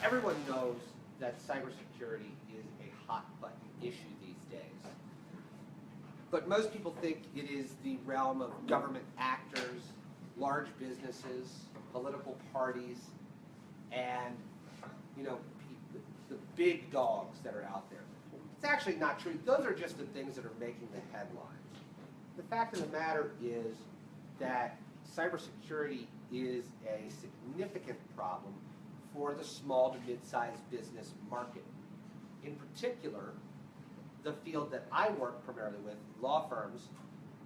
Everyone knows that cybersecurity is a hot-button issue these days. But most people think it is the realm of government actors, large businesses, political parties, and the big dogs that are out there. It's actually not true. Those are just the things that are making the headlines. The fact of the matter is that cybersecurity is a significant problem for the small to mid-sized business market. In particular, the field that I work primarily with, law firms,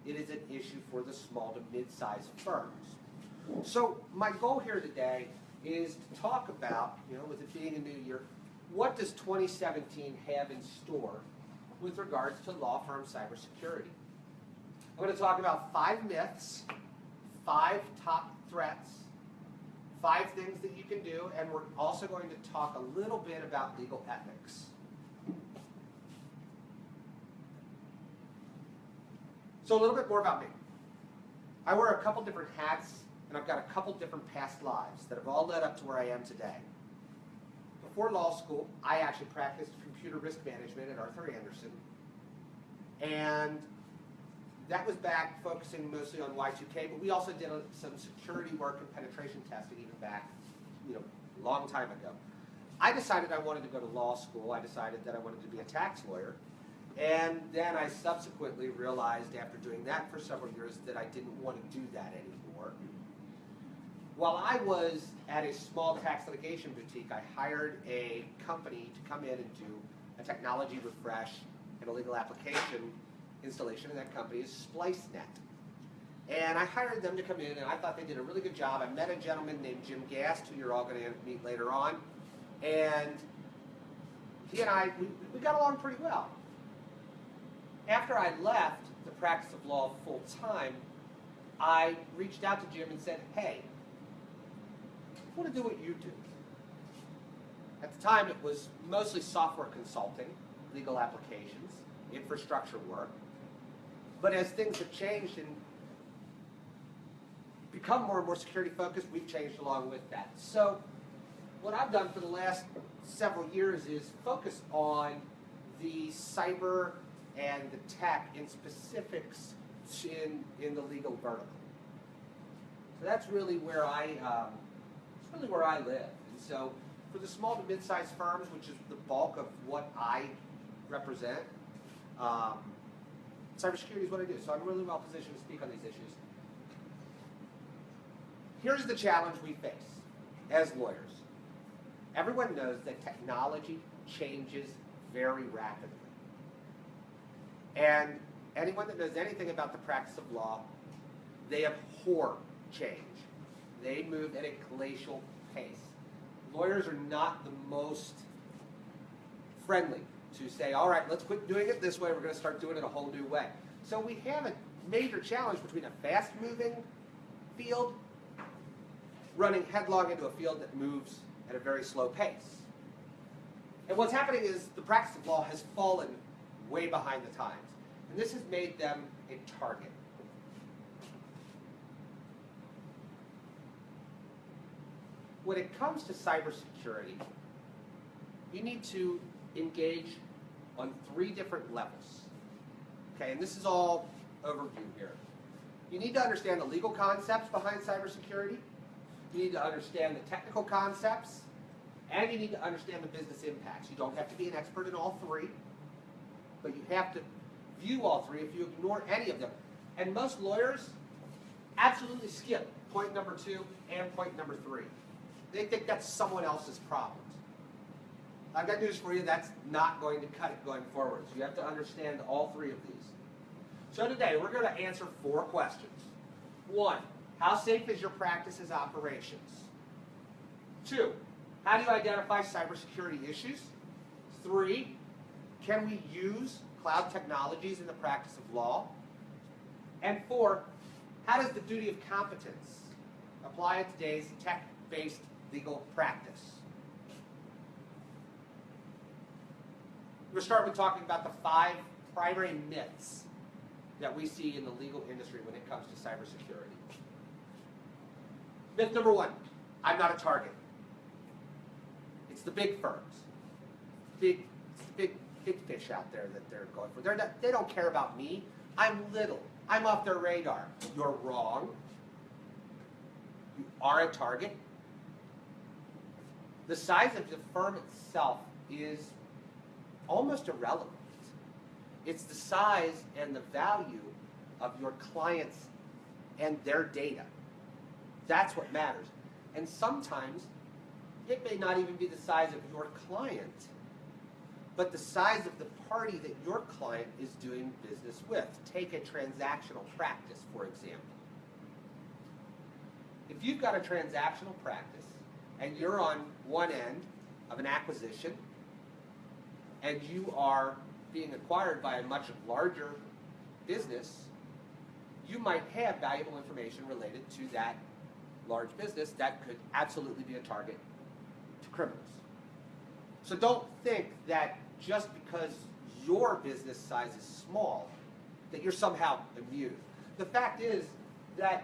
it is an issue for the small to mid-sized firms. So my goal here today is to talk about, with it being a new year, what does 2017 have in store with regards to law firm cybersecurity? I'm going to talk about 5 myths, 5 top threats, 5 things that you can do, and we're also going to talk a little bit about legal ethics. So a little bit more about me. I wear a couple different hats, and I've got a couple different past lives that have all led up to where I am today. Before law school, I actually practiced computer risk management at Arthur Andersen, and that was back focusing mostly on Y2K, but we also did some security work and penetration testing even back, a long time ago. I decided I wanted to go to law school. I decided that I wanted to be a tax lawyer. And then I subsequently realized after doing that for several years that I didn't want to do that anymore. While I was at a small tax litigation boutique, I hired a company to come in and do a technology refresh and a legal application installation, and that company is SpliceNet. And I hired them to come in, and I thought they did a really good job. I met a gentleman named Jim Gast, who you're all going to meet later on, and he and I, we got along pretty well. After I left the practice of law full time, I reached out to Jim and said, hey, I want to do what you do. At the time, it was mostly software consulting, legal applications, infrastructure work. But as things have changed and become more and more security focused, we've changed along with that. So what I've done for the last several years is focus on the cyber and the tech in specifics in the legal vertical. So that's really where I live. And so for the small to mid-sized firms, which is the bulk of what I represent, cybersecurity is what I do. So I'm really well positioned to speak on these issues. Here's the challenge we face as lawyers. Everyone knows that technology changes very rapidly. And anyone that knows anything about the practice of law, they abhor change. They move at a glacial pace. Lawyers are not the most friendly to say, all right, let's quit doing it this way, we're going to start doing it a whole new way. So we have a major challenge between a fast-moving field running headlong into a field that moves at a very slow pace. And what's happening is the practice of law has fallen way behind the times. And this has made them a target. When it comes to cybersecurity, you need to engage on 3 different levels. Okay, and this is all overview here. You need to understand the legal concepts behind cybersecurity. You need to understand the technical concepts. And you need to understand the business impacts. You don't have to be an expert in all 3, but you have to view all 3 if you ignore any of them. And most lawyers absolutely skip point number 2 and point number 3. They think that's someone else's problems. I've got news for you, that's not going to cut it going forward. So you have to understand all 3 of these. So today we're going to answer 4 questions. 1, how safe is your practice's operations? 2, how do you identify cybersecurity issues? 3, can we use cloud technologies in the practice of law? And 4, how does the duty of competence apply in today's tech-based legal practice? We're going to start with talking about the 5 primary myths that we see in the legal industry when it comes to cybersecurity. Myth number 1, I'm not a target. It's It's the big firms, big fish out there that they're going for. They don't care about me. I'm little. I'm off their radar. You're wrong. You are a target. The size of the firm itself is almost irrelevant. It's the size and the value of your clients and their data. That's what matters. And sometimes it may not even be the size of your client, but the size of the party that your client is doing business with. Take a transactional practice, for example. If you've got a transactional practice and you're on one end of an acquisition and you are being acquired by a much larger business, you might have valuable information related to that large business that could absolutely be a target to criminals. So don't think that just because your business size is small, that you're somehow immune. The fact is that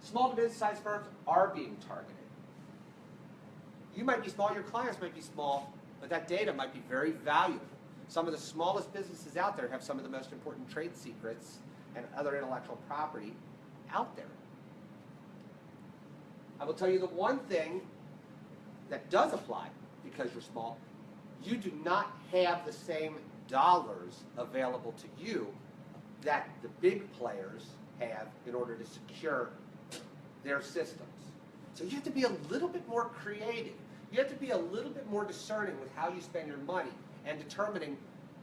small to mid-sized firms are being targeted. You might be small, your clients might be small, but that data might be very valuable. Some of the smallest businesses out there have some of the most important trade secrets and other intellectual property out there. I will tell you the one thing that does apply because you're small, you do not have the same dollars available to you that the big players have in order to secure their systems. So you have to be a little bit more creative. You have to be a little bit more discerning with how you spend your money and determining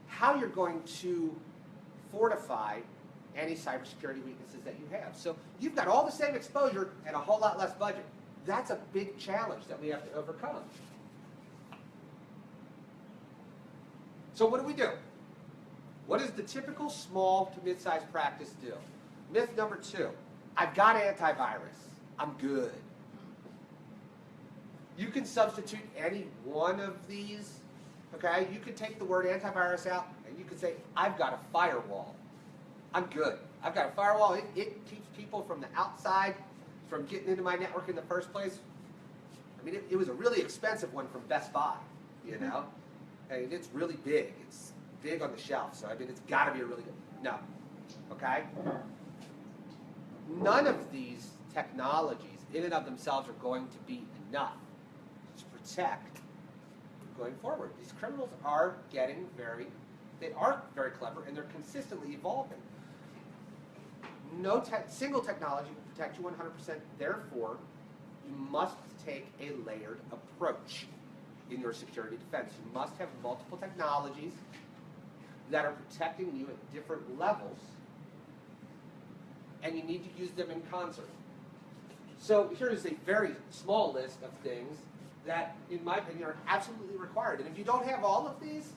how you're going to fortify any cybersecurity weaknesses that you have. So you've got all the same exposure and a whole lot less budget. That's a big challenge that we have to overcome. So what do? What does the typical small to mid-sized practice do? Myth number 2, I've got antivirus. I'm good. You can substitute any one of these, okay? You can take the word antivirus out and you can say, I've got a firewall. I'm good. I've got a firewall. It keeps people from the outside from getting into my network in the first place. I mean, it was a really expensive one from Best Buy, you know? I mean, it's really big. It's big on the shelf, so I mean, it's got to be a really good. No, okay? None of these technologies in and of themselves are going to be enough to protect going forward. These criminals are getting they are very clever and they're consistently evolving. No single technology will protect you 100%. Therefore, you must take a layered approach in your security defense. You must have multiple technologies that are protecting you at different levels, and you need to use them in concert. So here is a very small list of things that, in my opinion, are absolutely required. And if you don't have all of these,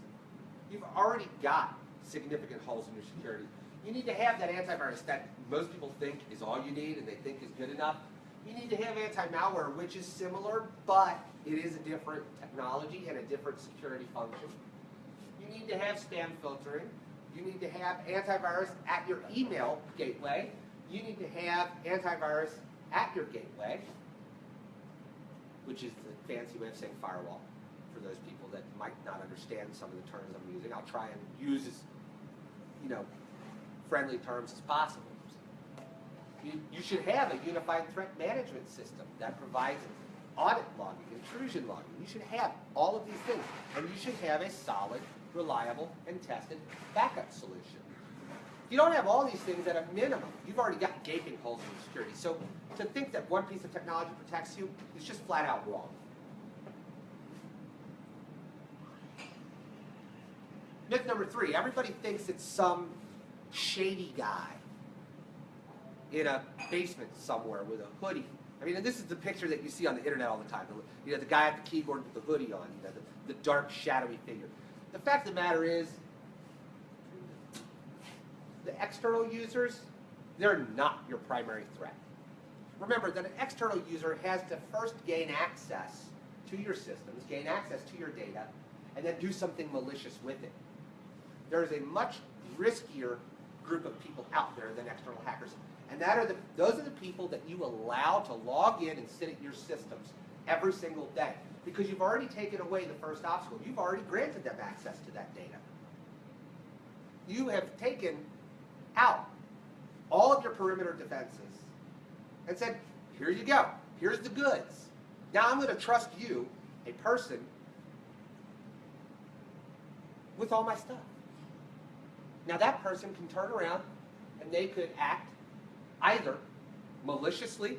you've already got significant holes in your security. You need to have that antivirus that most people think is all you need and they think is good enough. You need to have anti-malware, which is similar, but it is a different technology and a different security function. You need to have spam filtering. You need to have antivirus at your email gateway. You need to have antivirus at your gateway, which is the fancy way of saying firewall for those people that might not understand some of the terms I'm using. I'll try and use as, friendly terms as possible. You should have a unified threat management system that provides audit logging, intrusion logging. You should have all of these things, and you should have a solid, reliable, and tested backup solution. If you don't have all these things at a minimum, you've already got gaping holes in your security. So to think that one piece of technology protects you is just flat out wrong. Myth number 3, everybody thinks it's some shady guy in a basement somewhere with a hoodie. I mean, and this is the picture that you see on the internet all the time. The guy at the keyboard with the hoodie on, the dark, shadowy figure. The fact of the matter is, the external users, they're not your primary threat. Remember that an external user has to first gain access to your systems, gain access to your data, and then do something malicious with it. There is a much riskier group of people out there than external hackers. And those are the people that you allow to log in and sit at your systems every single day. because you've already taken away the first obstacle. You've already granted them access to that data. You have taken out all of your perimeter defenses and said, here you go. Here's the goods. Now I'm going to trust you, a person, with all my stuff. Now that person can turn around and they could act either maliciously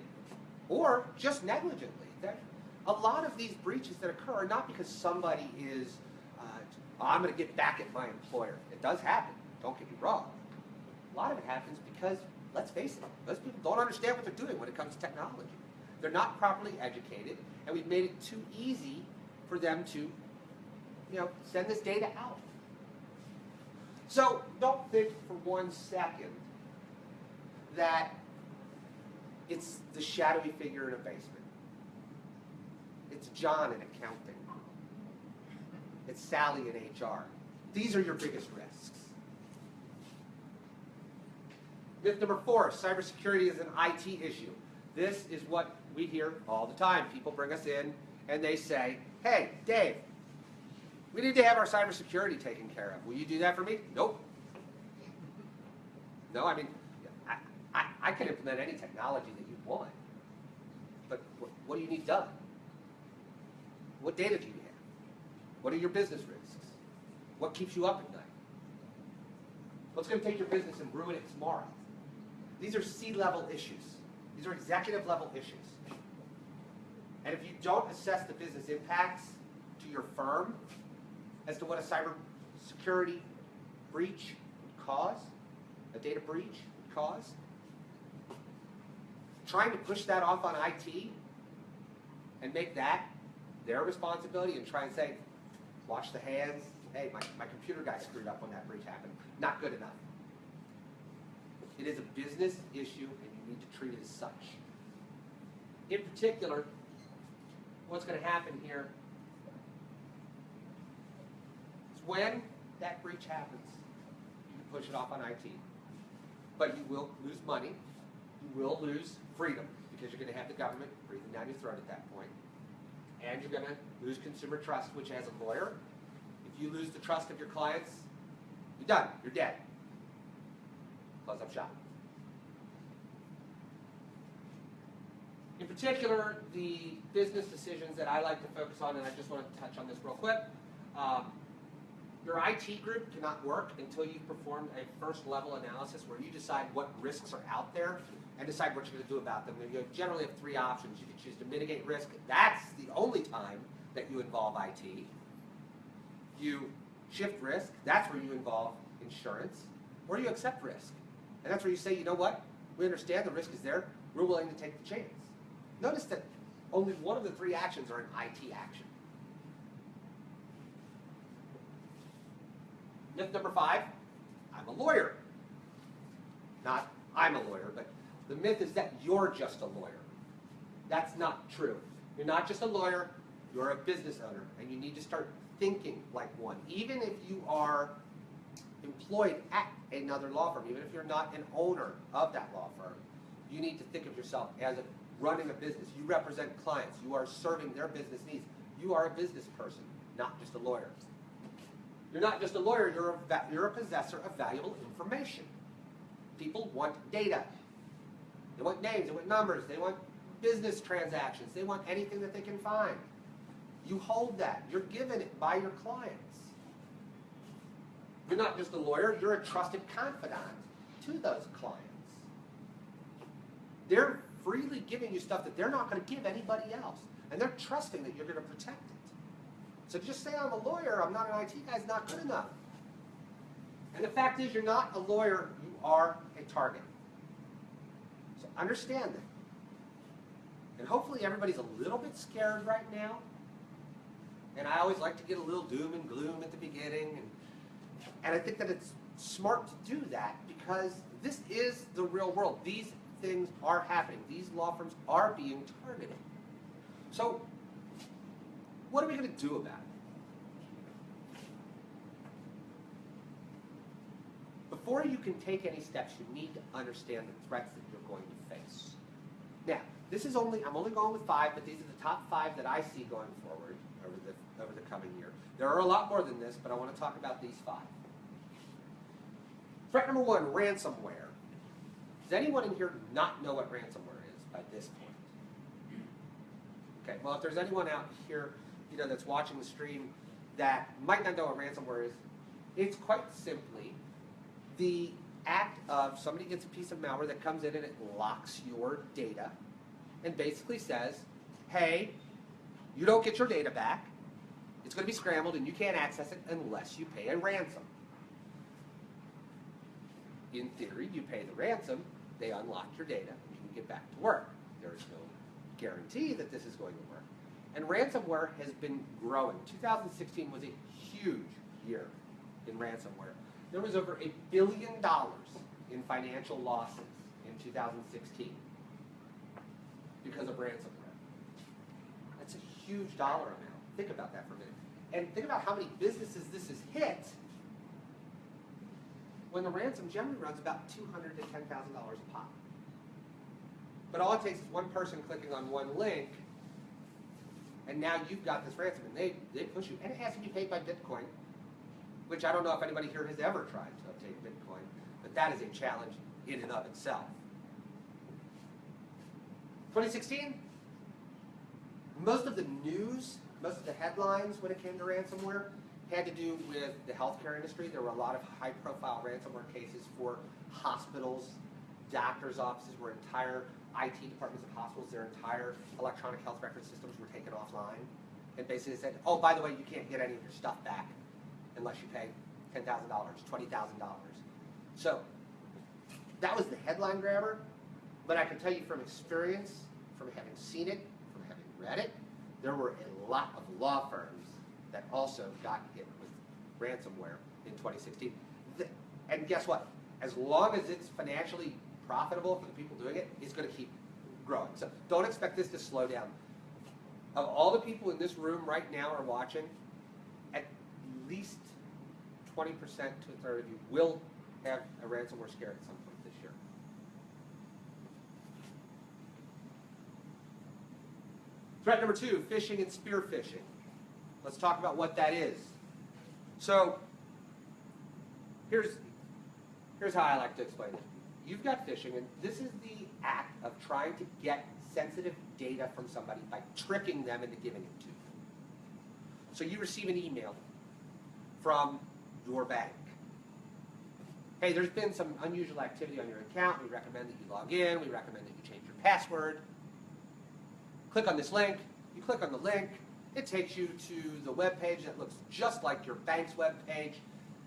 or just negligently. A lot of these breaches that occur are not because somebody is, I'm going to get back at my employer. It does happen, don't get me wrong. A lot of it happens because, let's face it, most people don't understand what they're doing when it comes to technology. They're not properly educated, and we've made it too easy for them to, send this data out. So don't think for 1 second that it's the shadowy figure in a basement. It's John in accounting. It's Sally in HR. These are your biggest risks. Myth number 4, cybersecurity is an IT issue. This is what we hear all the time. People bring us in and they say, hey, Dave, we need to have our cybersecurity taken care of. Will you do that for me? Nope. No, I mean, I can implement any technology that you want. But what do you need done? What data do you have? What are your business risks? What keeps you up at night? What's going to take your business and ruin it tomorrow? These are C-level issues. These are executive-level issues. And if you don't assess the business impacts to your firm as to what a cybersecurity breach would cause, a data breach would cause, trying to push that off on IT and make that their responsibility and try and say, wash the hands, hey, my computer guy screwed up when that breach happened. Not good enough. It is a business issue and you need to treat it as such. In particular, what's going to happen here is when that breach happens, you can push it off on IT. But you will lose money, you will lose freedom, because you're going to have the government breathing down your throat at that point. And you're going to lose consumer trust, which as a lawyer, if you lose the trust of your clients, you're done, you're dead. Close up shop. In particular, the business decisions that I like to focus on, and I just want to touch on this real quick. Your IT group cannot work until you've performed a first-level analysis where you decide what risks are out there and decide what you're going to do about them. You generally have 3 options. You can choose to mitigate risk. That's the only time that you involve IT. You shift risk. That's where you involve insurance. Or you accept risk. And that's where you say, you know what? We understand the risk is there. We're willing to take the chance. Notice that only one of the 3 actions are an IT action. Myth number 5, I'm a lawyer. Not I'm a lawyer, but the myth is that you're just a lawyer. That's not true. You're not just a lawyer, you're a business owner, and you need to start thinking like one. Even if you are employed at another law firm, even if you're not an owner of that law firm, you need to think of yourself as running a business. You represent clients. You are serving their business needs. You are a business person, not just a lawyer. You're not just a lawyer, you're a possessor of valuable information. People want data. They want names, they want numbers, they want business transactions, they want anything that they can find. You hold that. You're given it by your clients. You're not just a lawyer, you're a trusted confidant to those clients. They're freely giving you stuff that they're not going to give anybody else. And they're trusting that you're going to protect it. So just say I'm a lawyer, I'm not an IT guy, is not good enough. And the fact is, you're not a lawyer, you are a target. So understand that. And hopefully everybody's a little bit scared right now. And I always like to get a little doom and gloom at the beginning. And I think that it's smart to do that because this is the real world. These things are happening. These law firms are being targeted. So what are we going to do about it? Before you can take any steps, you need to understand the threats that you're going to face. Now, This is only, I'm only going with 5, but these are the top 5 that I see going forward over the coming year. There are a lot more than this, but I want to talk about these 5. Threat number 1, ransomware. Does anyone in here not know what ransomware is by this point? Okay, well, if there's anyone out here, that's watching the stream that might not know what ransomware is, it's quite simply the act of somebody gets a piece of malware that comes in and it locks your data and basically says, hey, you don't get your data back, it's going to be scrambled and you can't access it unless you pay a ransom. In theory, you pay the ransom, they unlock your data, and you can get back to work. There is no guarantee that this is going to work. And ransomware has been growing. 2016 was a huge year in ransomware. There was over $1 billion in financial losses in 2016 because of ransomware. That's a huge dollar amount. Think about that for a minute. And think about how many businesses this has hit when the ransom generally runs about $200,000 to $10,000 a pop. But all it takes is one person clicking on one link, and now you've got this ransom, and they push you. And it has to be paid by Bitcoin, which I don't know if anybody here has ever tried to obtain Bitcoin, but that is a challenge in and of itself. 2016, most of the news, most of the headlines when it came to ransomware had to do with the healthcare industry. There were a lot of high-profile ransomware cases for hospitals, doctors' offices, where entire IT departments of hospitals, their entire electronic health record systems were taken offline, and basically said, oh, by the way, you can't get any of your stuff back unless you pay $10,000, $20,000. So that was the headline grabber, but I can tell you from experience, from having seen it, from having read it, there were a lot of law firms that also got hit with ransomware in 2016. And guess what? As long as it's financially profitable for the people doing it, it's going to keep growing. So don't expect this to slow down. Of all the people in this room right now are watching, at least 20% to a third of you will have a ransomware scare at some point this year. Threat number 2, phishing and spear phishing. Let's talk about what that is. So here's how I like to explain it. You've got phishing, and this is the act of trying to get sensitive data from somebody by tricking them into giving it to you. So you receive an email from your bank. Hey, there's been some unusual activity on your account. We recommend that you log in. We recommend that you change your password. Click on this link. You click on the link. It takes you to the web page that looks just like your bank's web page.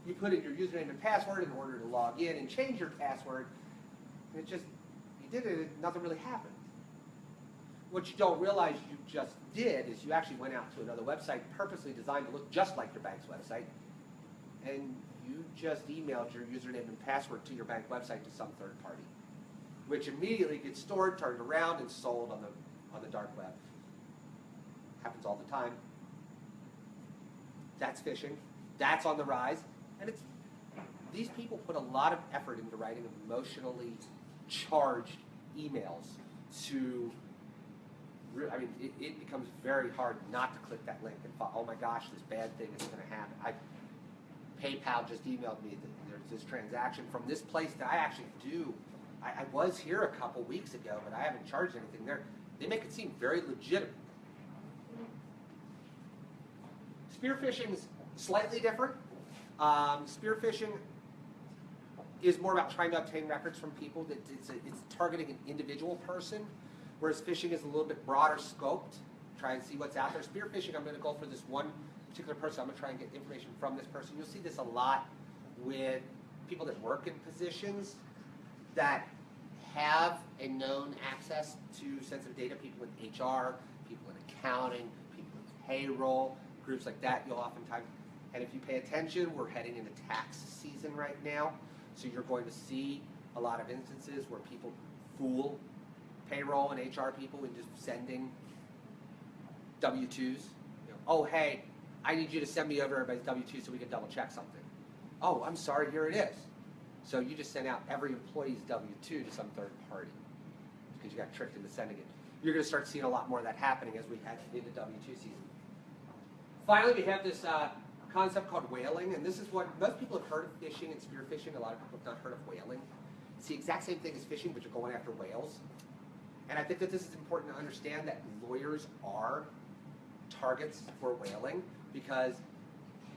You put in your username and password in order to log in and change your password. And you did it, nothing really happened. What you don't realize you just did is you actually went out to another website purposely designed to look just like your bank's website, and you just emailed your username and password to your bank website to some third party, which immediately gets stored, turned around, and sold on the dark web. Happens all the time. That's phishing. That's on the rise. And these people put a lot of effort into writing emotionally charged emails to, it becomes very hard not to click that link and thought, oh my gosh, this bad thing is going to happen. PayPal just emailed me that there's this transaction from this place that I actually do. I was here a couple weeks ago, but I haven't charged anything there. They make it seem very legitimate. Spear phishing is slightly different. Spear phishing is more about trying to obtain records from people. It's targeting an individual person, whereas phishing is a little bit broader scoped. Try and see what's out there. Spear phishing, I'm going to go for this one particular person. I'm going to try and get information from this person. You'll see this a lot with people that work in positions that have a known access to sensitive data, people in HR, people in accounting, people in payroll, groups like that. You'll oftentimes, and if you pay attention, we're heading into tax season right now, so you're going to see a lot of instances where people fool payroll and HR people into sending W-2s. Oh, hey, I need you to send me over everybody's W-2 so we can double check something. Oh, I'm sorry, here it is. So you just sent out every employee's W-2 to some third party because you got tricked into sending it. you're going to start seeing a lot more of that happening as we head into W2 season. Finally, we have this concept called whaling, and this is what most people have heard of fishing and spearfishing. A lot of people have not heard of whaling. It's the exact same thing as fishing, but you're going after whales. And I think that this is important to understand that lawyers are targets for whaling because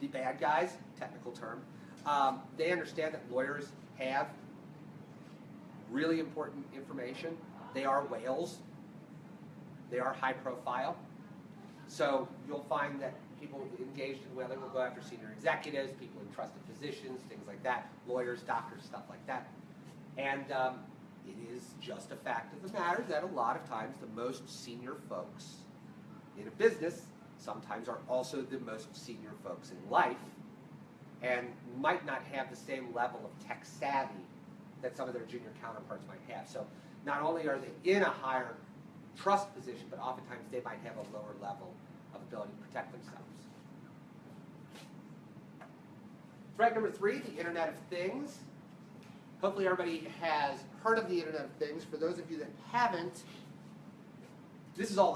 the bad guys, technical term, they understand that lawyers have really important information. They are whales. They are high profile. So you'll find that people engaged in whaling will go after senior executives, people in trusted positions, things like that, lawyers, doctors, stuff like that. And it is just a fact of the matter that a lot of times the most senior folks in a business sometimes are also the most senior folks in life and might not have the same level of tech savvy that some of their junior counterparts might have. So not only are they in a higher trust position, but oftentimes they might have a lower level of ability to protect themselves. Threat number 3, the Internet of Things. Hopefully everybody has heard of the Internet of Things. For those of you that haven't, this is all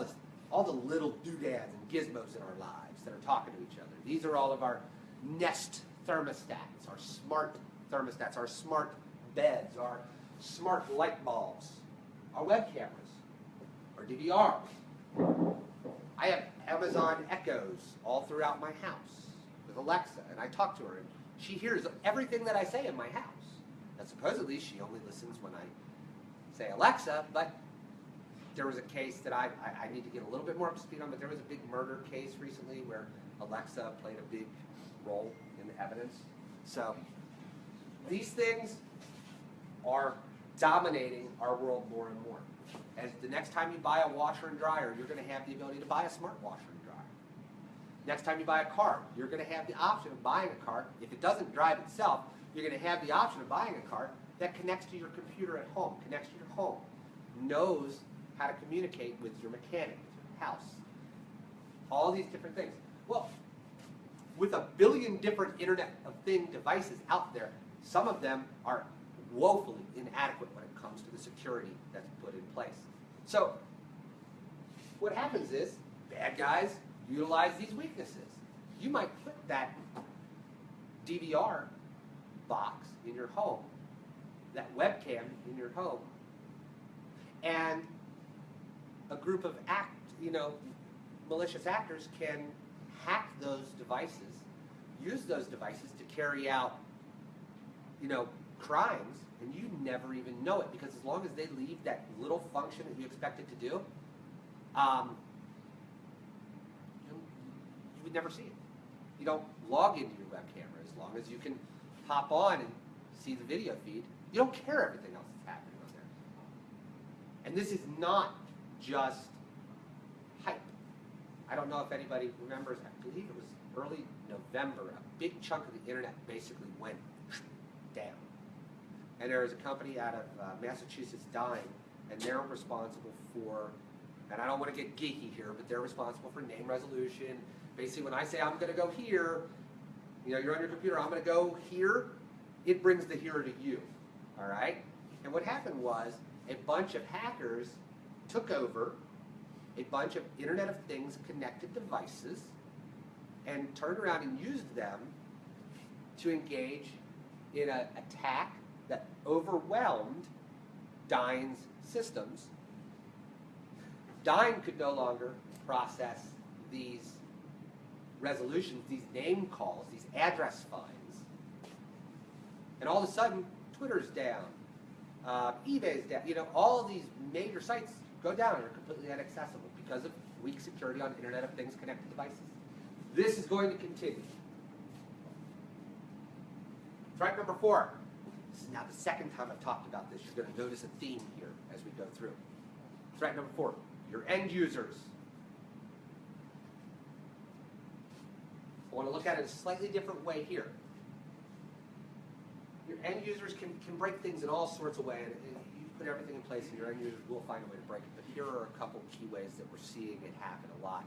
the little doodads and gizmos in our lives that are talking to each other. These are all of our Nest thermostats, our smart thermostats, our smart beds, our smart light bulbs, our web cameras, our DVRs. I have Amazon Echoes all throughout my house with Alexa, and I talk to her, and she hears everything that I say in my house. Now, supposedly, she only listens when I say Alexa, but there was a case that I need to get a little bit more up to speed on, but there was a big murder case recently where Alexa played a big role in the evidence. So these things are dominating our world more and more. As the next time you buy a washer and dryer, you're going to have the ability to buy a smart washer and dryer. Next time you buy a car, you're going to have the option of buying a car. If it doesn't drive itself, you're going to have the option of buying a car that connects to your computer at home, connects to your home, knows how to communicate with your mechanic, with your house. All these different things. Well, with a billion different Internet of Things devices out there, some of them are woefully inadequate when it comes to the security that's put in place. So what happens is bad guys utilize these weaknesses. You might put that DVR box in your home, that webcam in your home, and a group of malicious actors can hack those devices, use those devices to carry out, crimes, and you never even know it, because as long as they leave that little function that you expect it to do, you would never see it. You don't log into your web camera. As long as you can hop on and see the video feed, you don't care everything else that's happening on there. And this is not just hype. I don't know if anybody remembers, I believe it was early November, a big chunk of the internet basically went down. And there was a company out of Massachusetts, Dime, and they're responsible for, and I don't want to get geeky here, but they're responsible for name resolution. Basically, when I say I'm going to go here, you're on your computer, I'm going to go here, it brings the here to you, all right? And what happened was a bunch of hackers took over a bunch of Internet of Things connected devices and turned around and used them to engage in an attack that overwhelmed Dime's systems. Dime could no longer process these resolutions, these name calls, these address finds. And all of a sudden, Twitter's down, eBay's down. All of these major sites go down and are completely inaccessible because of weak security on Internet of Things connected devices. This is going to continue. Threat number 4. This is now the second time I've talked about this. You're going to notice a theme here as we go through. Threat number 4, your end users. I want to look at it a slightly different way here. Your end users can break things in all sorts of ways, and you put everything in place and your end users will find a way to break it. But here are a couple key ways that we're seeing it happen a lot.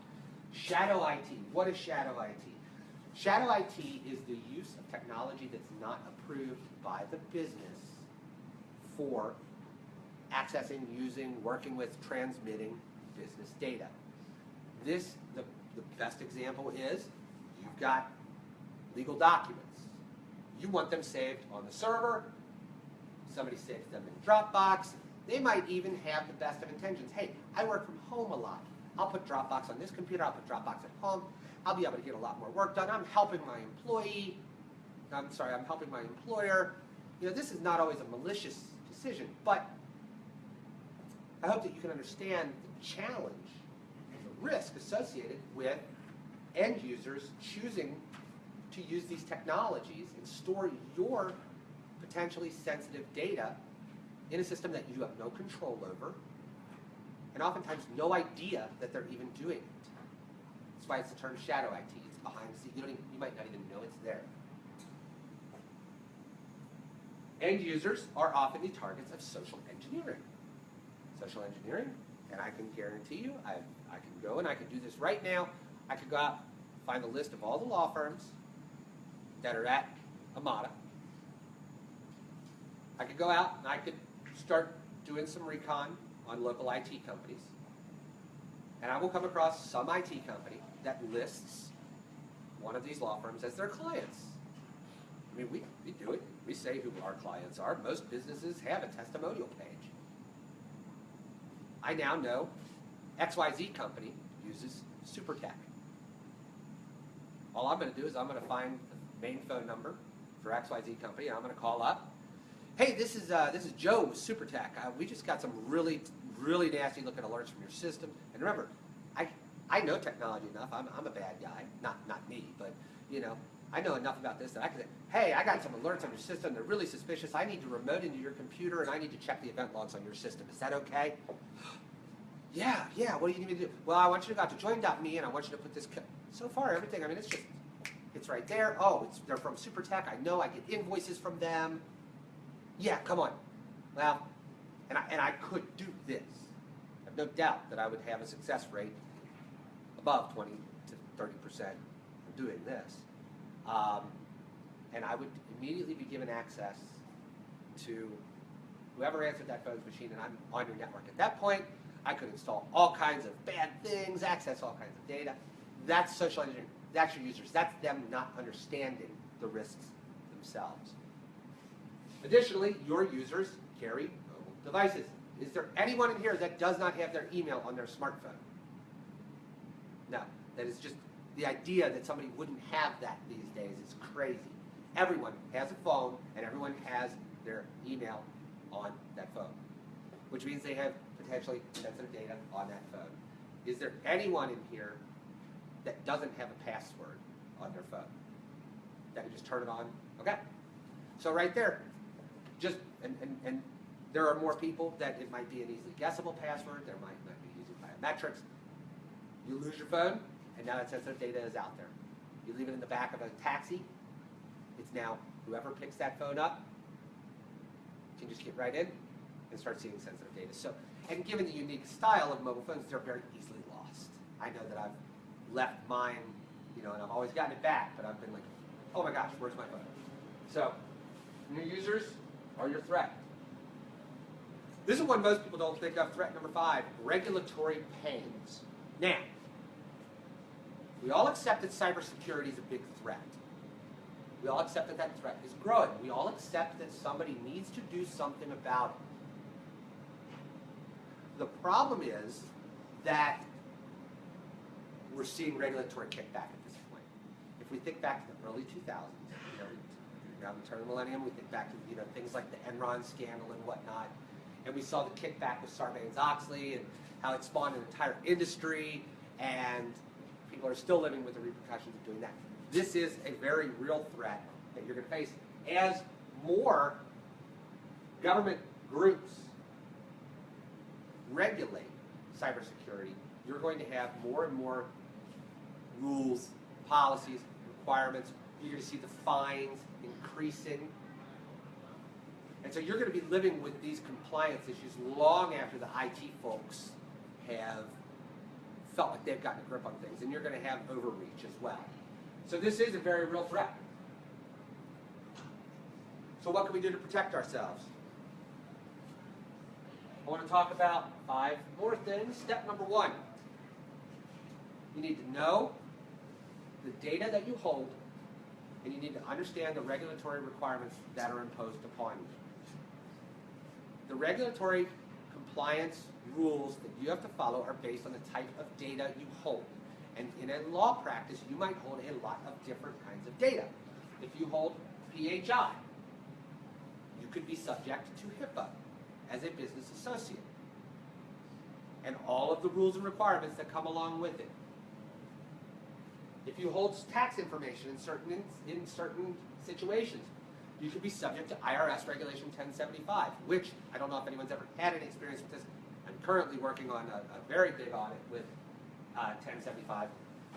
Shadow IT. What is shadow IT? Shadow IT is the use of technology that's not approved by the business for accessing, using, working with, transmitting business data. The best example is you've got legal documents. You want them saved on the server. Somebody saves them in Dropbox. They might even have the best of intentions. Hey, I work from home a lot. I'll put Dropbox on this computer. I'll put Dropbox at home. I'll be able to get a lot more work done. I'm helping my I'm helping my employer. This is not always a malicious decision, but I hope that you can understand the challenge and the risk associated with end users choosing to use these technologies and store your potentially sensitive data in a system that you have no control over, and oftentimes no idea that they're even doing it. That's why it's the term shadow IT. It's behind the scenes. You might not even know it's there. End users are often the targets of social engineering. Social engineering, and I can guarantee you, I can go and I can do this right now. I could go out, find a list of all the law firms that are at Amada. I could go out and I could start doing some recon on local IT companies. And I will come across some IT company that lists one of these law firms as their clients. I mean, we do it. We say who our clients are. Most businesses have a testimonial page. I now know XYZ company uses SuperTech. All I'm going to do is I'm going to find the main phone number for XYZ company, and I'm going to call up. Hey, this is Joe with SuperTech. We just got some really nasty looking alerts from your system. And remember, I know technology enough. I'm a bad guy. Not me, but I know enough about this that I can say, hey, I got some alerts on your system. They're really suspicious. I need to remote into your computer, and I need to check the event logs on your system. Is that okay? Yeah. What do you need me to do? Well, I want you to go out to join.me, and I want you to put this. So far, everything. I mean, it's right there. Oh, they're from SuperTech. I know. I get invoices from them. Yeah, come on. Well, and I could do this. I have no doubt that I would have a success rate above 20 to 30% of doing this. And I would immediately be given access to whoever answered that phone's machine, and I'm on your network. At that point, I could install all kinds of bad things, access all kinds of data. That's social engineering. That's your users. That's them not understanding the risks themselves. Additionally, your users carry mobile devices. Is there anyone in here that does not have their email on their smartphone? No. That is just the idea that somebody wouldn't have that these days is crazy. Everyone has a phone, and everyone has their email on that phone, which means they have potentially sensitive data on that phone. Is there anyone in here that doesn't have a password on their phone? That can just turn it on? Okay. So right there, and there are more people that it might be an easily guessable password. There might be using biometrics. You lose your phone, and now that sensitive data is out there. You leave it in the back of a taxi. It's now whoever picks that phone up can just get right in and start seeing sensitive data. So, and given the unique style of mobile phones, they're very easily lost. I know that I've left mine, and I've always gotten it back, but I've been like, oh my gosh, where's my phone? So, new users are your threat. This is one most people don't think of. Threat number 5, regulatory pains. Now, we all accept that cybersecurity is a big threat. We all accept that that threat is growing. We all accept that somebody needs to do something about it. The problem is that we're seeing regulatory kickback at this point. If we think back to the early 2000s, around the turn of the millennium, we think back to things like the Enron scandal and whatnot, and we saw the kickback with Sarbanes-Oxley and how it spawned an entire industry, and people are still living with the repercussions of doing that. This is a very real threat that you're going to face as more government groups regulate cybersecurity. You're going to have more and more rules, policies, requirements. You're going to see the fines increasing. And so you're going to be living with these compliance issues long after the IT folks have felt like they've gotten a grip on things. And you're going to have overreach as well. So this is a very real threat. So what can we do to protect ourselves? I want to talk about 5 more things. Step number 1. You need to know the data that you hold, and you need to understand the regulatory requirements that are imposed upon you. The regulatory compliance rules that you have to follow are based on the type of data you hold. And in a law practice, you might hold a lot of different kinds of data. If you hold PHI, you could be subject to HIPAA as a business associate, and all of the rules and requirements that come along with it. If you hold tax information in certain situations, you could be subject to IRS Regulation 1075, which I don't know if anyone's ever had any experience with this. I'm currently working on a very big audit with 1075,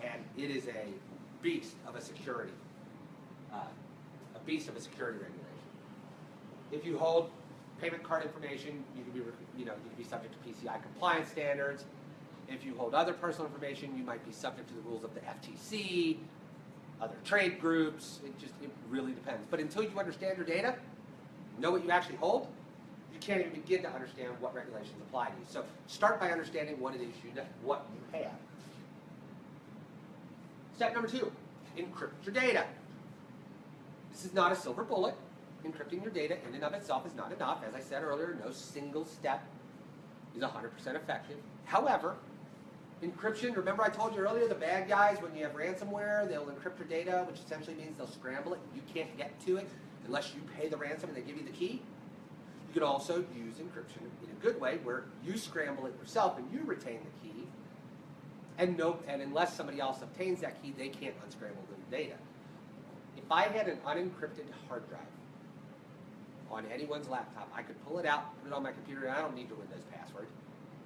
and it is a beast of a security regulation. If you hold payment card information, you could be subject to PCI compliance standards. If you hold other personal information, you might be subject to the rules of the FTC, other trade groups. It really depends. But until you understand your data, know what you actually hold, you can't even begin to understand what regulations apply to you. So start by understanding what it is what you have. Step number 2, encrypt your data. This is not a silver bullet. Encrypting your data in and of itself is not enough. As I said earlier, no single step is 100% effective. However, encryption, remember I told you earlier, the bad guys, when you have ransomware, they'll encrypt your data, which essentially means they'll scramble it. You can't get to it unless you pay the ransom and they give you the key. You can also use encryption in a good way where you scramble it yourself and you retain the key. And unless somebody else obtains that key, they can't unscramble the data. If I had an unencrypted hard drive on anyone's laptop, I could pull it out, put it on my computer, and I don't need your Windows password.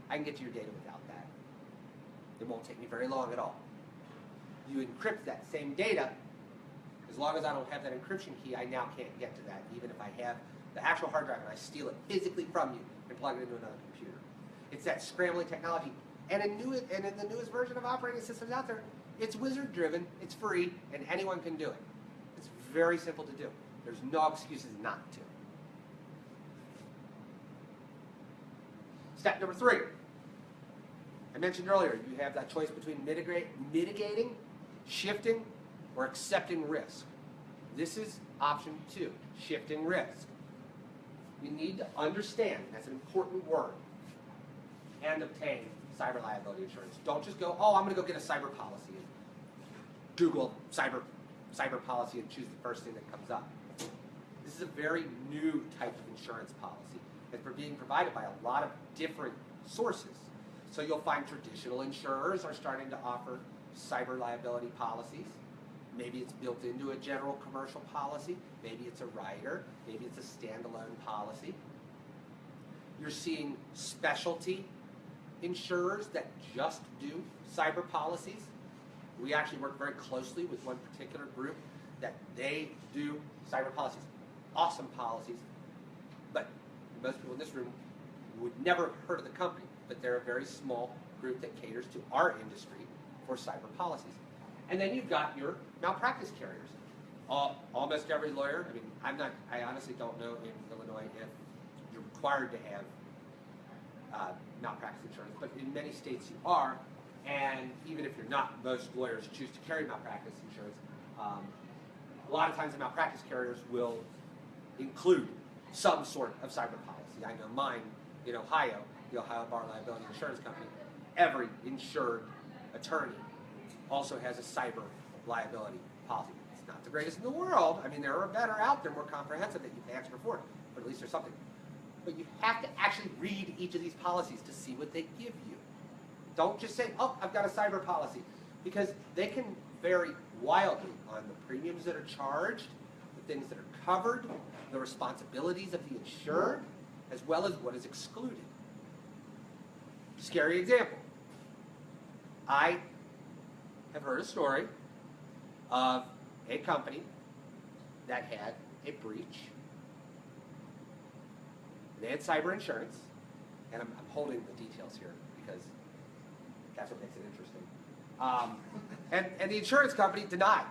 I can get to your data without that. It won't take me very long at all. You encrypt that same data, as long as I don't have that encryption key, I now can't get to that, even if I have the actual hard drive and I steal it physically from you and plug it into another computer. It's that scrambling technology. And in the newest version of operating systems out there, it's wizard-driven, it's free, and anyone can do it. It's very simple to do. There's no excuses not to. Step number 3. I mentioned earlier, you have that choice between mitigating, shifting, or accepting risk. This is option 2, shifting risk. You need to understand, that's an important word, and obtain cyber liability insurance. Don't just go, oh, I'm going to go get a cyber policy, and Google cyber policy and choose the first thing that comes up. This is a very new type of insurance policy. It's being provided by a lot of different sources. So you'll find traditional insurers are starting to offer cyber liability policies. Maybe it's built into a general commercial policy. Maybe it's a rider. Maybe it's a standalone policy. You're seeing specialty insurers that just do cyber policies. We actually work very closely with one particular group that they do cyber policies. Awesome policies, but most people in this room would never have heard of the company, but they're a very small group that caters to our industry for cyber policies. And then you've got your malpractice carriers. Almost every lawyer, I honestly don't know in Illinois if you're required to have malpractice insurance, but in many states you are, and even if you're not, most lawyers choose to carry malpractice insurance. A lot of times the malpractice carriers will include some sort of cyber policy. I know mine in Ohio, the Ohio Bar Liability Insurance Company, every insured attorney also has a cyber liability policy. It's not the greatest in the world. There are better out there, more comprehensive that you can actually afford, but at least there's something. But you have to actually read each of these policies to see what they give you. Don't just say, oh, I've got a cyber policy, because they can vary wildly on the premiums that are charged, the things that are covered, the responsibilities of the insured, as well as what is excluded. Scary example. I have heard a story of a company that had a breach. They had cyber insurance, and I'm holding the details here because that's what makes it interesting. And the insurance company denied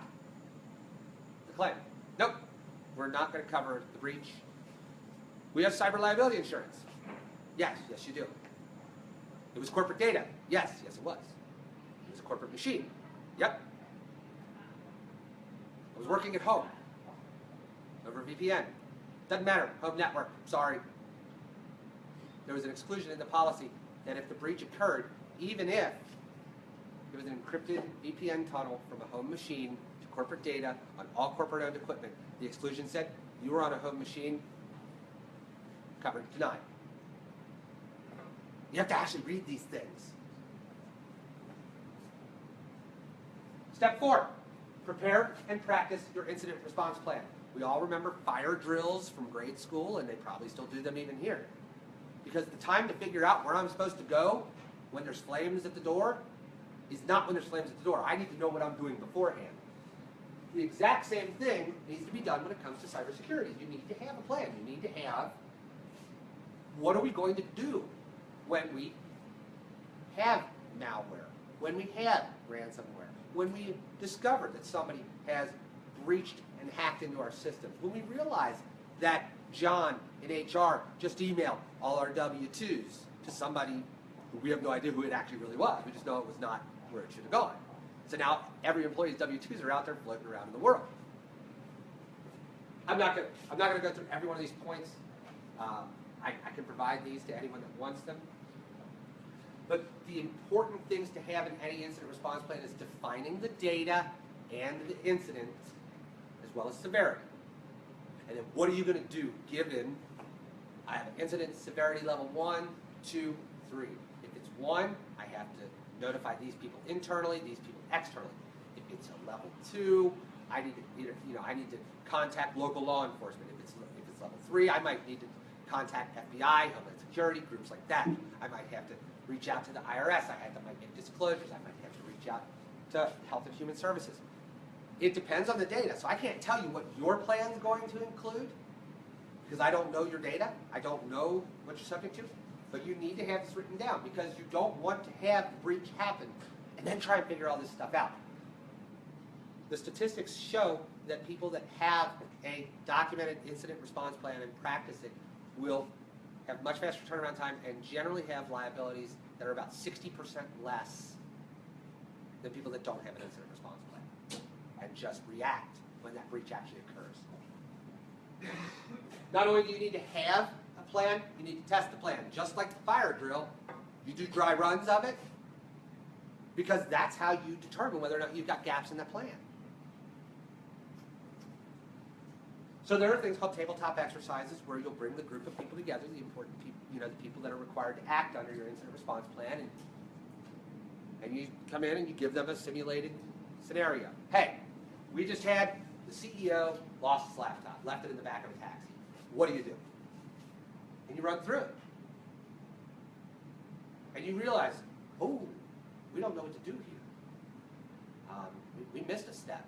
the claim. Nope, we're not going to cover the breach. We have cyber liability insurance. Yes, yes you do. It was corporate data. Yes, yes it was. It was a corporate machine. Yep. I was working at home over VPN. Doesn't matter, home network, sorry. There was an exclusion in the policy that if the breach occurred, even if it was an encrypted VPN tunnel from a home machine to corporate data on all corporate-owned equipment, the exclusion said you were on a home machine, covered, denied. You have to actually read these things. Step 4, prepare and practice your incident response plan. We all remember fire drills from grade school, and they probably still do them even here. Because the time to figure out where I'm supposed to go when there's flames at the door is not when there's flames at the door. I need to know what I'm doing beforehand. The exact same thing needs to be done when it comes to cybersecurity. You need to have a plan. You need to have, what are we going to do when we have malware, when we have ransomware, when we discover that somebody has breached and hacked into our systems, when we realize that John in HR just emailed all our W-2s to somebody who we have no idea who it actually really was. We just know it was not where it should have gone. So now every employee's W-2s are out there floating around in the world. I'm not going to go through every one of these points. I can provide these to anyone that wants them. But the important things to have in any incident response plan is defining the data and the incident, as well as severity. And then what are you going to do given I have an incident severity level 1, 2, 3. If it's 1, I have to notify these people internally, these people externally. If it's a level 2, I need to I need to contact local law enforcement. If it's level 3, I might need to contact FBI, Homeland Security, groups like that. I might have to reach out to the IRS. Might make disclosures. I might have to reach out to Health and Human Services. It depends on the data. So I can't tell you what your plan is going to include because I don't know your data. I don't know what you're subject to. But you need to have this written down because you don't want to have the breach happen and then try and figure all this stuff out. The statistics show that people that have a documented incident response plan and practice it will have much faster turnaround time and generally have liabilities that are about 60% less than people that don't have an incident response plan and just react when that breach actually occurs. Not only do you need to have a plan, you need to test the plan. Just like the fire drill, you do dry runs of it because that's how you determine whether or not you've got gaps in that plan. So there are things called tabletop exercises where you'll bring the group of people together, the important people, the people that are required to act under your incident response plan, and you come in and you give them a simulated scenario. Hey, we just had the CEO lost his laptop, left it in the back of a taxi. What do you do? And you run through it. And you realize, oh, we don't know what to do here. We missed a step.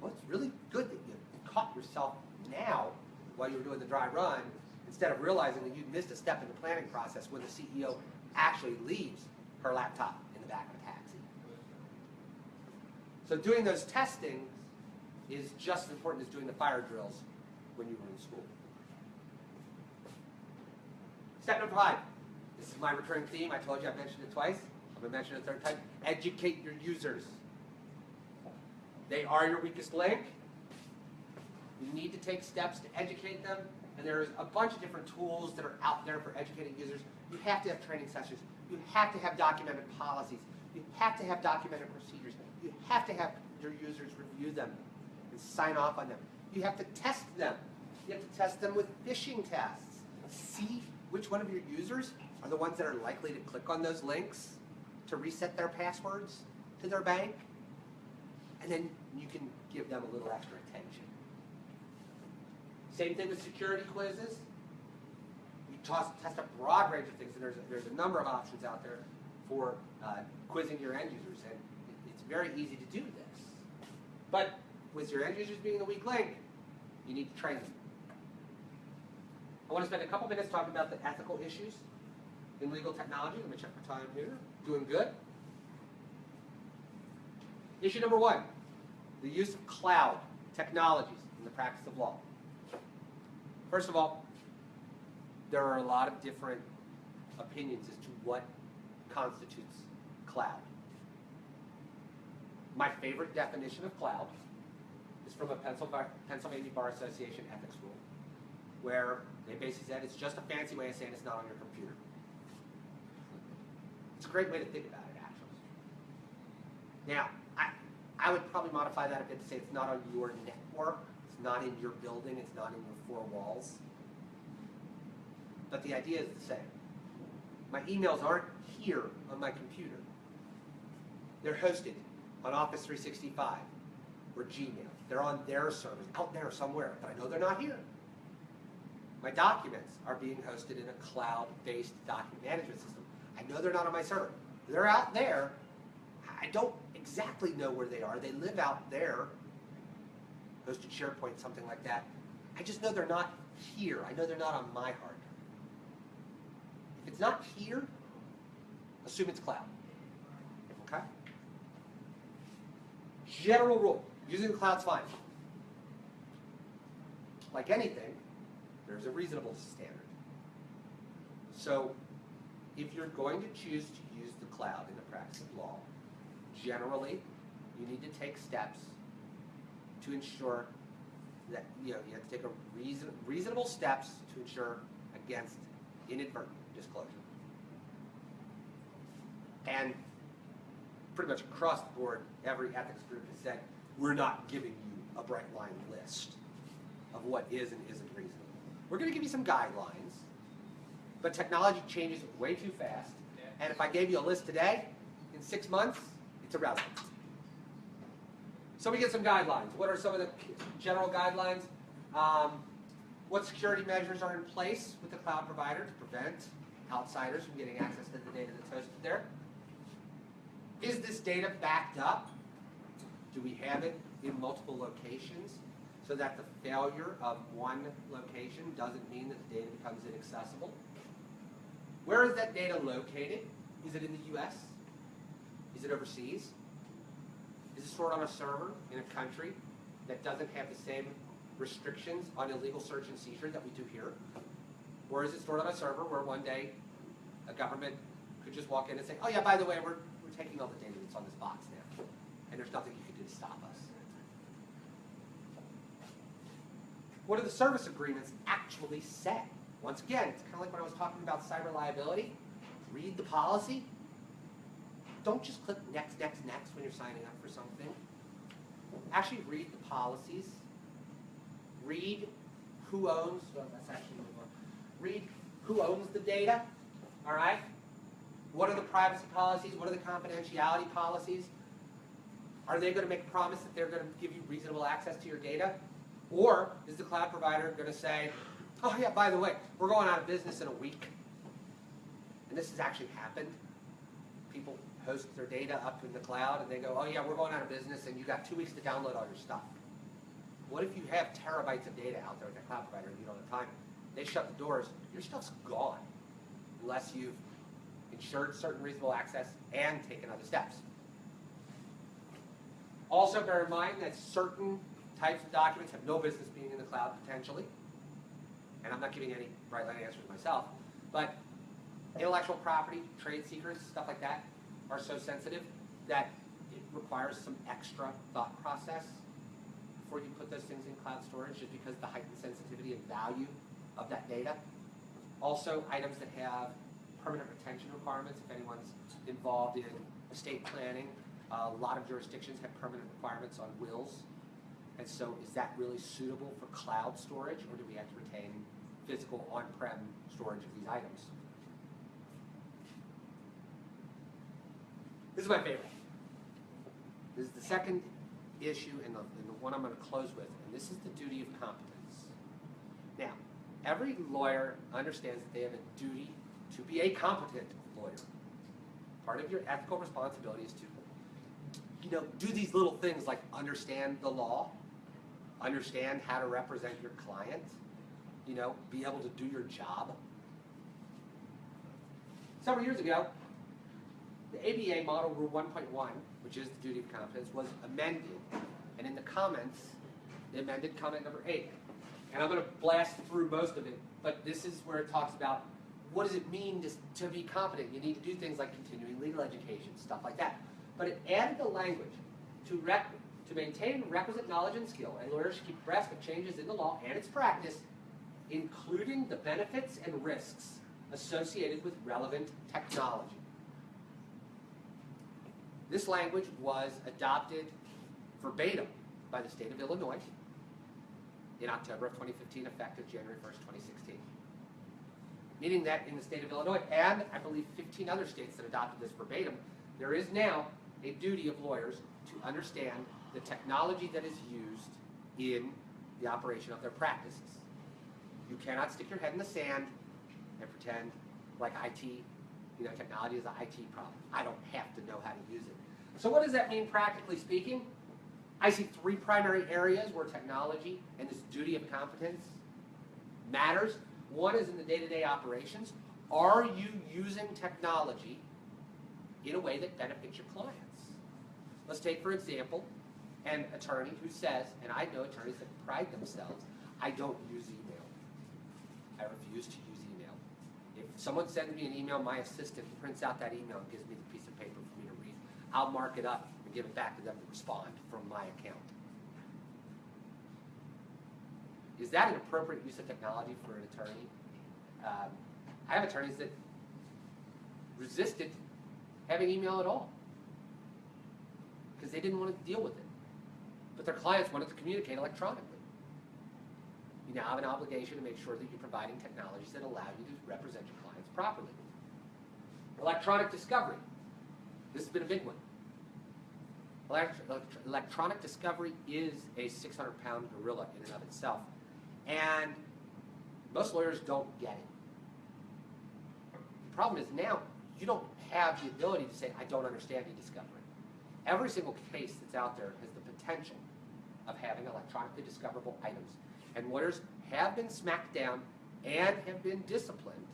Well, it's really good that you caught yourself now while you were doing the dry run instead of realizing that you'd missed a step in the planning process when the CEO actually leaves her laptop in the back of a taxi. So doing those testing is just as important as doing the fire drills when you were in school. Step number 5. This is my recurring theme. I told you I mentioned it twice. I'm going to mention it a third time. Educate your users. They are your weakest link. You need to take steps to educate them, and there's a bunch of different tools that are out there for educating users. You have to have training sessions. You have to have documented policies. You have to have documented procedures. You have to have your users review them and sign off on them. You have to test them. You have to test them with phishing tests. See which one of your users are the ones that are likely to click on those links to reset their passwords to their bank, and then you can give them a little extra attention. Same thing with security quizzes. You test a broad range of things, and there's a number of options out there for quizzing your end users, and it's very easy to do this. But with your end users being the weak link, you need to train them. I want to spend a couple minutes talking about the ethical issues in legal technology. Let me check my time here. Doing good. Issue number 1, the use of cloud technologies in the practice of law. First of all, there are a lot of different opinions as to what constitutes cloud. My favorite definition of cloud is from a Pennsylvania Bar Association ethics rule, where they basically said it's just a fancy way of saying it's not on your computer. It's a great way to think about it, actually. Now, I would probably modify that a bit to say it's not on your network, it's not in your building, it's not in your four walls. But the idea is the same. My emails aren't here on my computer. They're hosted on Office 365 or Gmail. They're on their servers, out there somewhere, but I know they're not here. My documents are being hosted in a cloud-based document management system. I know they're not on my server. They're out there. I don't exactly know where they are. They live out there, hosted SharePoint, something like that. I just know they're not here. I know they're not on my hard drive. If it's not here, assume it's cloud. Okay? General rule, using the cloud's fine. Like anything, there's a reasonable standard. So, if you're going to choose to use the cloud in the practice of law, generally, you need to take steps to ensure that you have to take reasonable steps to ensure against inadvertent disclosure. And pretty much across the board, every ethics group has said, we're not giving you a bright line list of what is and isn't reasonable. We're going to give you some guidelines, but technology changes way too fast. And if I gave you a list today, in 6 months, it's irrelevant. So we get some guidelines. What are some of the general guidelines? What security measures are in place with the cloud provider to prevent outsiders from getting access to the data that's hosted there? Is this data backed up? Do we have it in multiple locations so that the failure of one location doesn't mean that the data becomes inaccessible? Where is that data located? Is it in the US? Is it overseas? Is it stored on a server in a country that doesn't have the same restrictions on illegal search and seizure that we do here? Or is it stored on a server where one day a government could just walk in and say, oh yeah, by the way, we're taking all the data that's on this box now, and there's nothing you can do to stop us. What do the service agreements actually say? Once again, it's kind of like when I was talking about cyber liability. Read the policy. Don't just click next, next, next when you're signing up for something. Actually read the policies. Read who owns, well, that's actually read who owns the data, all right? What are the privacy policies? What are the confidentiality policies? Are they going to make a promise that they're going to give you reasonable access to your data? Or is the cloud provider going to say, oh yeah, by the way, we're going out of business in a week? And this has actually happened. People host their data up in the cloud and they go, oh yeah, we're going out of business and you got 2 weeks to download all your stuff. What if you have terabytes of data out there with the cloud provider and you don't have time? They shut the doors, your stuff's gone unless you've ensured certain reasonable access and taken other steps. Also bear in mind that certain types of documents have no business being in the cloud potentially. And I'm not giving any bright line answers myself, but intellectual property, trade secrets, stuff like that are so sensitive that it requires some extra thought process before you put those things in cloud storage, just because of the heightened sensitivity and value of that data. Also, items that have permanent retention requirements, if anyone's involved in estate planning, a lot of jurisdictions have permanent requirements on wills. And so is that really suitable for cloud storage, or do we have to retain physical on-prem storage of these items? This is my favorite. This is the second issue and the one I'm going to close with, and this is the duty of competence. Now, every lawyer understands that they have a duty to be a competent lawyer. Part of your ethical responsibility is to, do these little things like understand the law, understand how to represent your client, be able to do your job. Several years ago, the ABA Model Rule 1.1, which is the duty of competence, was amended, and in the comments, they amended comment number 8. And I'm going to blast through most of it, but this is where it talks about what does it mean to be competent? You need to do things like continuing legal education, stuff like that. But it added the language to maintain requisite knowledge and skill, and lawyers should keep abreast of changes in the law and its practice, including the benefits and risks associated with relevant technology. This language was adopted verbatim by the state of Illinois in October of 2015, effective January 1st, 2016. Meaning that in the state of Illinois, and I believe 15 other states that adopted this verbatim, there is now a duty of lawyers to understand the technology that is used in the operation of their practices. You cannot stick your head in the sand and pretend like IT, technology is an IT problem. I don't have to know how to use it. So what does that mean practically speaking? I see three primary areas where technology and this duty of competence matters. One is in the day-to-day operations. Are you using technology in a way that benefits your clients? Let's take, for example, an attorney who says, and I know attorneys that pride themselves, I don't use email. I refuse to use email. If someone sends me an email, my assistant prints out that email and gives me the piece of paper for me to read. I'll mark it up and give it back to them to respond from my account. Is that an appropriate use of technology for an attorney? I have attorneys that resisted having email at all because they didn't want to deal with it. But their clients wanted to communicate electronically. You now have an obligation to make sure that you're providing technologies that allow you to represent your clients properly. Electronic discovery. This has been a big one. Electronic discovery is a 600-pound gorilla in and of itself. And most lawyers don't get it. The problem is now you don't have the ability to say, I don't understand e-discovery. Every single case that's out there has the potential of having electronically discoverable items. And lawyers have been smacked down and have been disciplined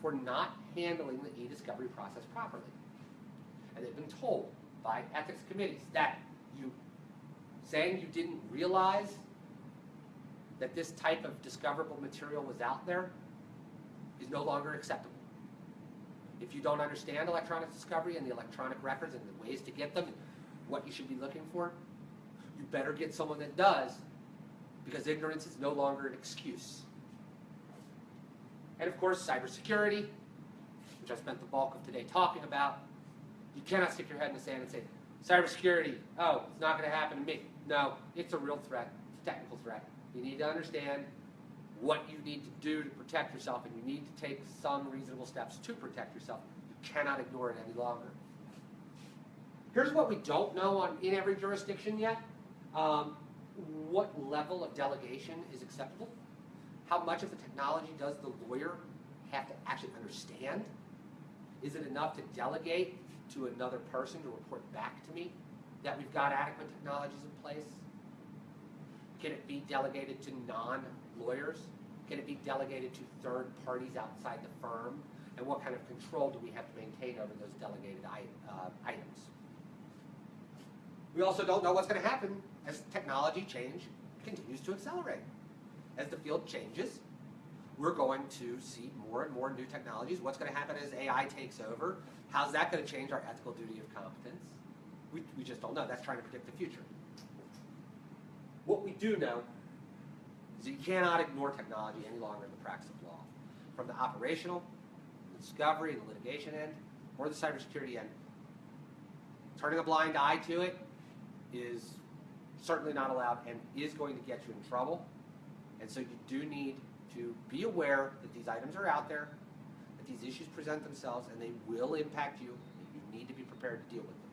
for not handling the e-discovery process properly. And they've been told by ethics committees that saying you didn't realize that this type of discoverable material was out there is no longer acceptable. If you don't understand electronic discovery and the electronic records and the ways to get them, what you should be looking for, you better get someone that does, because ignorance is no longer an excuse. And of course, cybersecurity, which I spent the bulk of today talking about. You cannot stick your head in the sand and say, cybersecurity, oh, it's not going to happen to me. No, it's a real threat. It's a technical threat. You need to understand what you need to do to protect yourself, and you need to take some reasonable steps to protect yourself. You cannot ignore it any longer. Here's what we don't know in every jurisdiction yet. What level of delegation is acceptable? How much of the technology does the lawyer have to actually understand? Is it enough to delegate to another person to report back to me that we've got adequate technologies in place? Can it be delegated to non-lawyers? Can it be delegated to third parties outside the firm? And what kind of control do we have to maintain over those delegated items? We also don't know what's going to happen as technology change continues to accelerate. As the field changes, we're going to see more and more new technologies. What's going to happen as AI takes over? How's that going to change our ethical duty of competence? We just don't know. That's trying to predict the future. What we do know is that you cannot ignore technology any longer in the practice of law. From the operational, the discovery, the litigation end, or the cybersecurity end, turning a blind eye to it is certainly not allowed and is going to get you in trouble. And so you do need to be aware that these items are out there, that these issues present themselves, and they will impact you. You need to be prepared to deal with them.